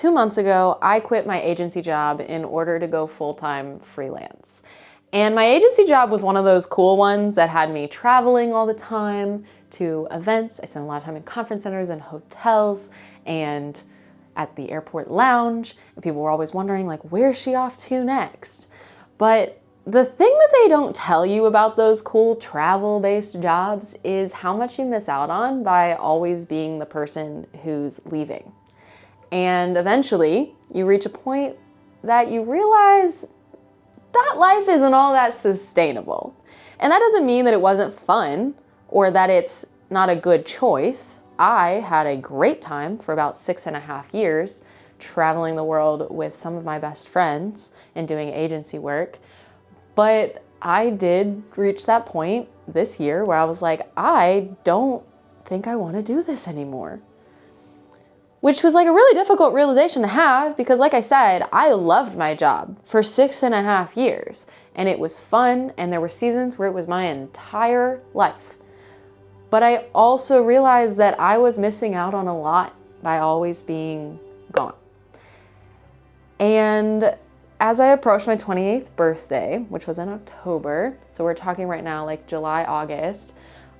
2 months ago, I quit my agency job in order to go full-time freelance. And my agency job was one of those cool ones that had me traveling all the time to events. I spent a lot of time in conference centers and hotels and at the airport lounge. And people were always wondering, like, where's she off to next? But the thing that they don't tell you about those cool travel-based jobs is how much you miss out on by always being the person who's leaving. And eventually, you reach a point that you realize that life isn't all that sustainable. And that doesn't mean that it wasn't fun or that it's not a good choice. I had a great time for about 6.5 years traveling the world with some of my best friends and doing agency work. But I did reach that point this year where I was like, I don't think I want to do this anymore. Which was like a really difficult realization to have because, like I said, I loved my job for 6.5 years and it was fun and there were seasons where it was my entire life. But I also realized that I was missing out on a lot by always being gone. And as I approached my 28th birthday, which was in October, so we're talking right now like July, August,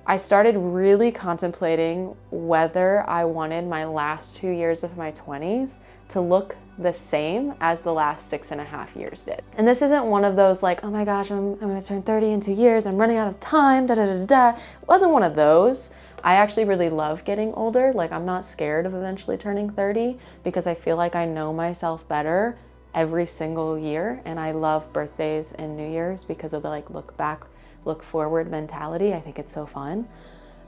I started really contemplating whether I wanted my last 2 years of my 20s to look the same as the last 6.5 years did. And this isn't one of those like, oh my gosh, I'm gonna turn 30 in 2 years, I'm running out of time, da da da da. It wasn't one of those. I actually really love getting older. Like, I'm not scared of eventually turning 30 because I feel like I know myself better every single year. And I love birthdays and New Year's because of the like look back, look forward mentality. I think it's so fun.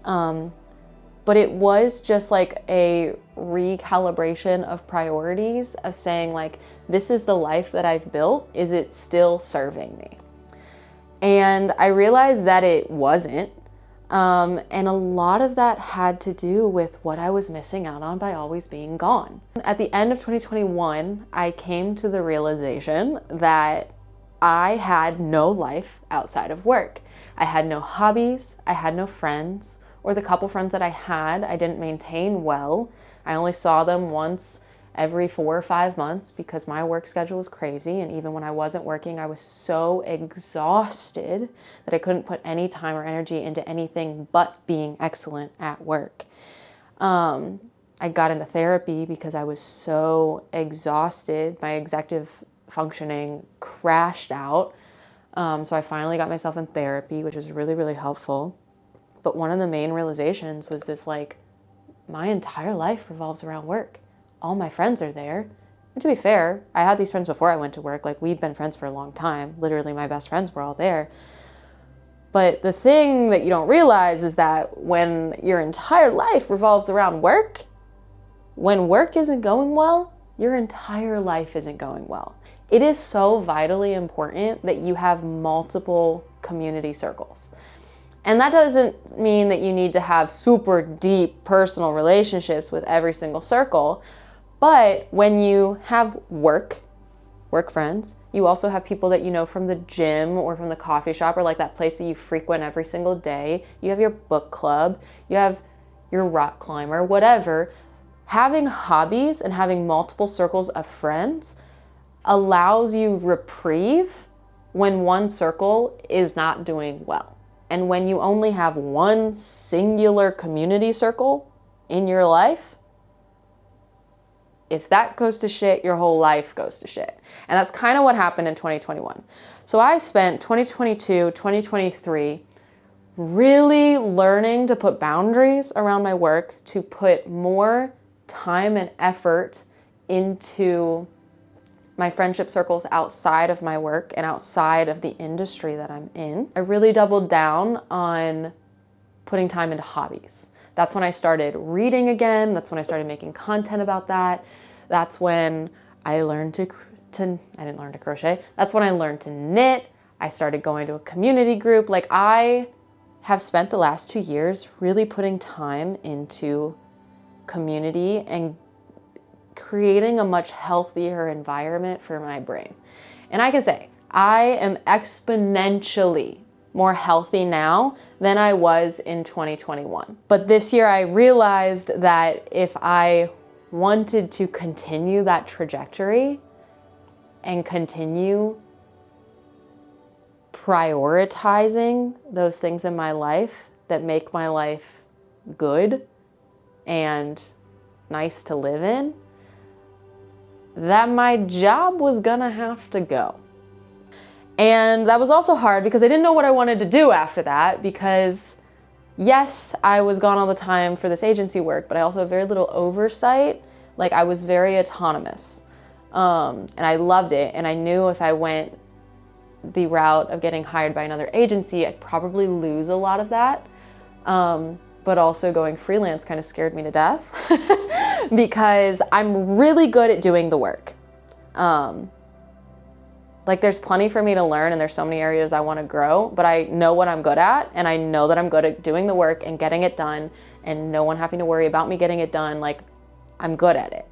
But it was just like a recalibration of priorities of saying like, this is the life that I've built. Is it still serving me? And I realized that it wasn't. And a lot of that had to do with what I was missing out on by always being gone. At the end of 2021, I came to the realization that I had no life outside of work. I had no hobbies, I had no friends, or the couple friends that I had, I didn't maintain well. I only saw them once every 4 or 5 months because my work schedule was crazy. And even when I wasn't working, I was so exhausted that I couldn't put any time or energy into anything but being excellent at work. I got into therapy because I was so exhausted. My executive functioning crashed out. So I finally got myself in therapy, which was really, really helpful. But one of the main realizations was this, like, my entire life revolves around work. All my friends are there. And to be fair, I had these friends before I went to work. Like, we'd been friends for a long time. Literally, my best friends were all there. But the thing that you don't realize is that when your entire life revolves around work, when work isn't going well, your entire life isn't going well. It is so vitally important that you have multiple community circles. And that doesn't mean that you need to have super deep personal relationships with every single circle. But when you have work friends, you also have people that you know from the gym or from the coffee shop or like that place that you frequent every single day. You have your book club, you have your rock climber, whatever. Having hobbies and having multiple circles of friends allows you reprieve when one circle is not doing well. And when you only have one singular community circle in your life, if that goes to shit, your whole life goes to shit. And that's kind of what happened in 2021. So I spent 2022, 2023 really learning to put boundaries around my work, to put more time and effort into my friendship circles outside of my work and outside of the industry that I'm in. I really doubled down on putting time into hobbies. That's when I started reading again. That's when I started making content about that. That's when I learned I didn't learn to crochet. That's when I learned to knit. I started going to a community group. Like, I have spent the last 2 years really putting time into community and creating a much healthier environment for my brain. And I can say, I am exponentially more healthy now than I was in 2021. But this year I realized that if I wanted to continue that trajectory and continue prioritizing those things in my life that make my life good and nice to live in, that my job was gonna have to go. And that was also hard because I didn't know what I wanted to do after that, because yes, I was gone all the time for this agency work, but I also had very little oversight. Like, I was very autonomous, and I loved it. And I knew if I went the route of getting hired by another agency, I'd probably lose a lot of that. But also going freelance kind of scared me to death because I'm really good at doing the work. Like, there's plenty for me to learn and there's so many areas I want to grow, but I know what I'm good at, and I know that I'm good at doing the work and getting it done and no one having to worry about me getting it done. Like, I'm good at it.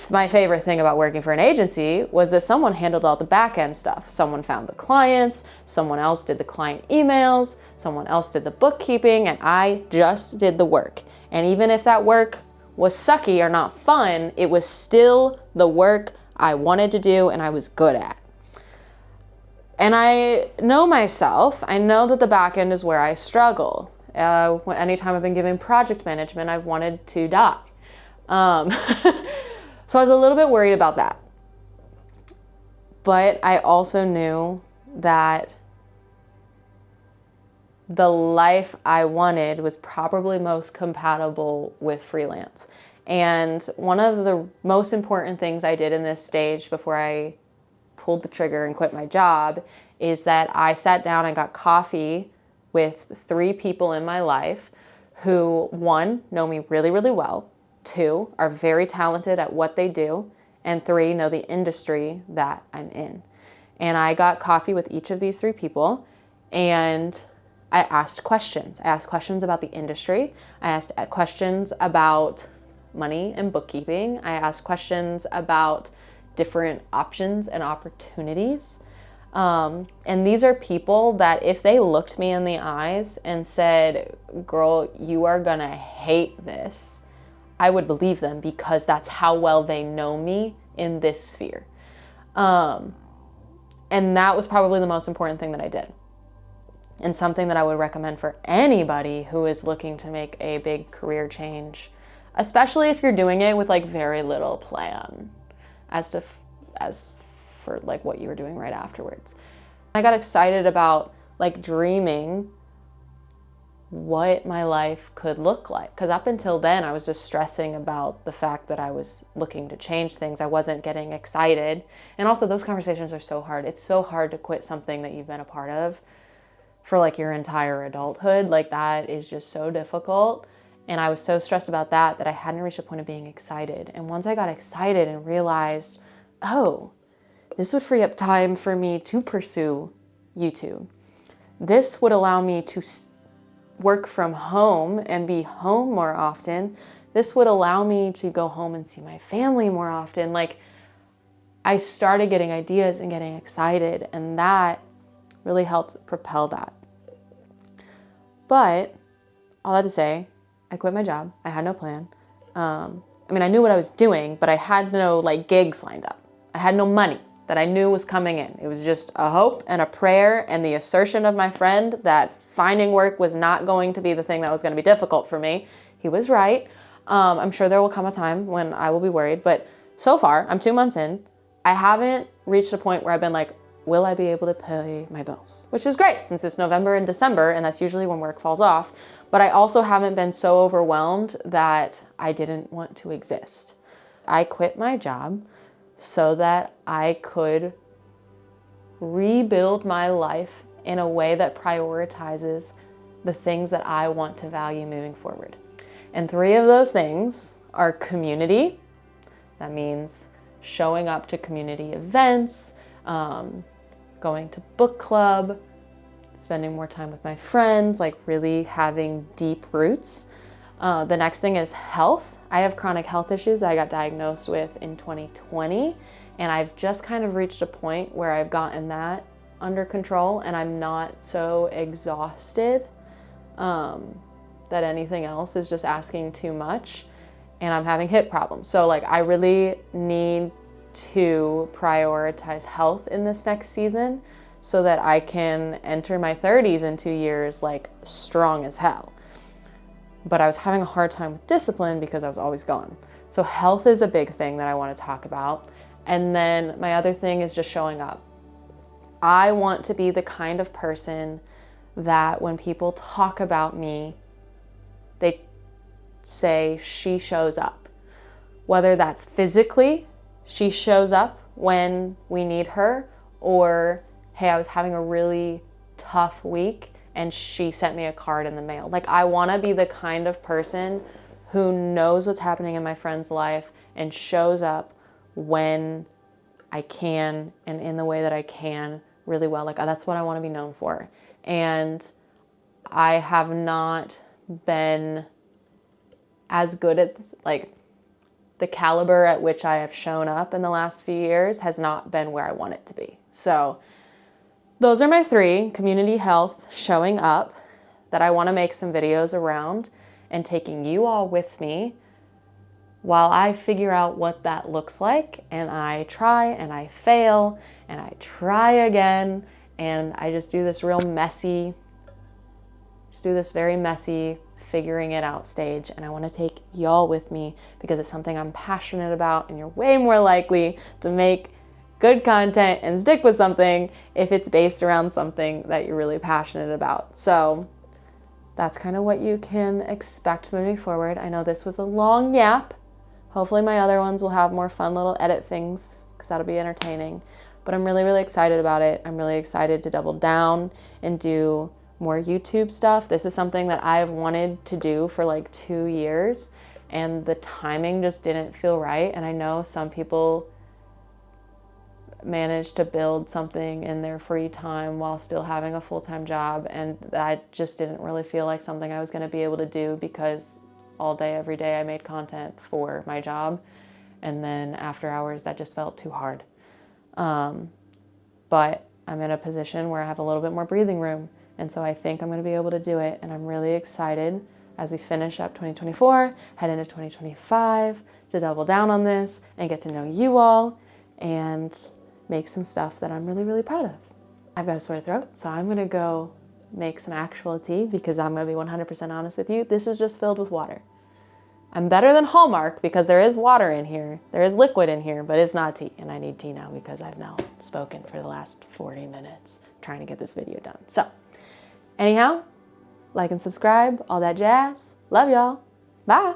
My favorite thing about working for an agency was that someone handled all the back end stuff. Someone found the clients, someone else did the client emails, someone else did the bookkeeping, and I just did the work. And even if that work was sucky or not fun, it was still the work I wanted to do and I was good at. And I know myself. I know that the back end is where I struggle. Anytime I've been given project management, I've wanted to die. So I was a little bit worried about that. But I also knew that the life I wanted was probably most compatible with freelance. And one of the most important things I did in this stage before I pulled the trigger and quit my job is that I sat down and got coffee with 3 people in my life who, 1, know me really, really well, 2, are very talented at what they do, and 3, know the industry that I'm in. And I got coffee with each of these 3 people, and I asked questions. I asked questions about the industry. I asked questions about money and bookkeeping. I asked questions about different options and opportunities. And these are people that if they looked me in the eyes and said, "Girl, you are gonna hate this," I would believe them because that's how well they know me in this sphere. And that was probably the most important thing that I did. And something that I would recommend for anybody who is looking to make a big career change, especially if you're doing it with like very little plan as for like what you were doing right afterwards. I got excited about like dreaming what my life could look like. Because up until then, I was just stressing about the fact that I was looking to change things. I wasn't getting excited. And also those conversations are so hard. It's so hard to quit something that you've been a part of for like your entire adulthood. Like, that is just so difficult. And I was so stressed about that I hadn't reached a point of being excited. And once I got excited and realized, oh, this would free up time for me to pursue YouTube. This would allow me to work from home and be home more often. This would allow me to go home and see my family more often. Like, I started getting ideas and getting excited, and that really helped propel that. But all that to say, I quit my job. I had no plan. I mean, I knew what I was doing, but I had no like gigs lined up. I had no money that I knew was coming in. It was just a hope and a prayer and the assertion of my friend that finding work was not going to be the thing that was going to be difficult for me. He was right. I'm sure there will come a time when I will be worried, but so far, I'm 2 months in. I haven't reached a point where I've been like, will I be able to pay my bills? Which is great since it's November and December, and that's usually when work falls off. But I also haven't been so overwhelmed that I didn't want to exist. I quit my job so that I could rebuild my life in a way that prioritizes the things that I want to value moving forward. And 3 of those things are community. That means showing up to community events, going to book club, spending more time with my friends, like really having deep roots. The next thing is health. I have chronic health issues that I got diagnosed with in 2020, and I've just kind of reached a point where I've gotten that under control and I'm not so exhausted that anything else is just asking too much. and I'm having hip problems. So like I really need to prioritize health in this next season so that I can enter my 30s in 2 years like strong as hell. But I was having a hard time with discipline because I was always gone. So health is a big thing that I want to talk about. And then my other thing is just showing up. I want to be the kind of person that when people talk about me, they say she shows up. Whether that's physically, she shows up when we need her, or hey, I was having a really tough week and she sent me a card in the mail. Like I want to be the kind of person who knows what's happening in my friend's life and shows up when I can and in the way that I can really well. Like that's what I want to be known for. And I have not been as good at like the caliber at which I have shown up in the last few years has not been where I want it to be. So those are my 3: community, health, showing up, that I want to make some videos around and taking you all with me while I figure out what that looks like, and I try and I fail and I try again, and I just do this very messy figuring it out stage. And I want to take y'all with me because it's something I'm passionate about, and you're way more likely to make good content and stick with something if it's based around something that you're really passionate about. So that's kind of what you can expect moving forward. I know this was a long yap. Hopefully my other ones will have more fun little edit things because that'll be entertaining. But I'm really, really excited about it. I'm really excited to double down and do more YouTube stuff. This is something that I've wanted to do for like 2 years, and the timing just didn't feel right. And I know some people manage to build something in their free time while still having a full-time job, and that just didn't really feel like something I was going to be able to do because all day, every day I made content for my job, and then after hours that just felt too hard. But I'm in a position where I have a little bit more breathing room, and so I think I'm going to be able to do it, and I'm really excited as we finish up 2024, head into 2025 to double down on this and get to know you all and make some stuff that I'm really, really proud of. I've got a sore throat, so I'm gonna go make some actual tea because I'm gonna be 100% honest with you. This is just filled with water. I'm better than Hallmark because there is water in here. There is liquid in here, but it's not tea. And I need tea now because I've now spoken for the last 40 minutes trying to get this video done. So anyhow, like and subscribe, all that jazz. Love y'all. Bye.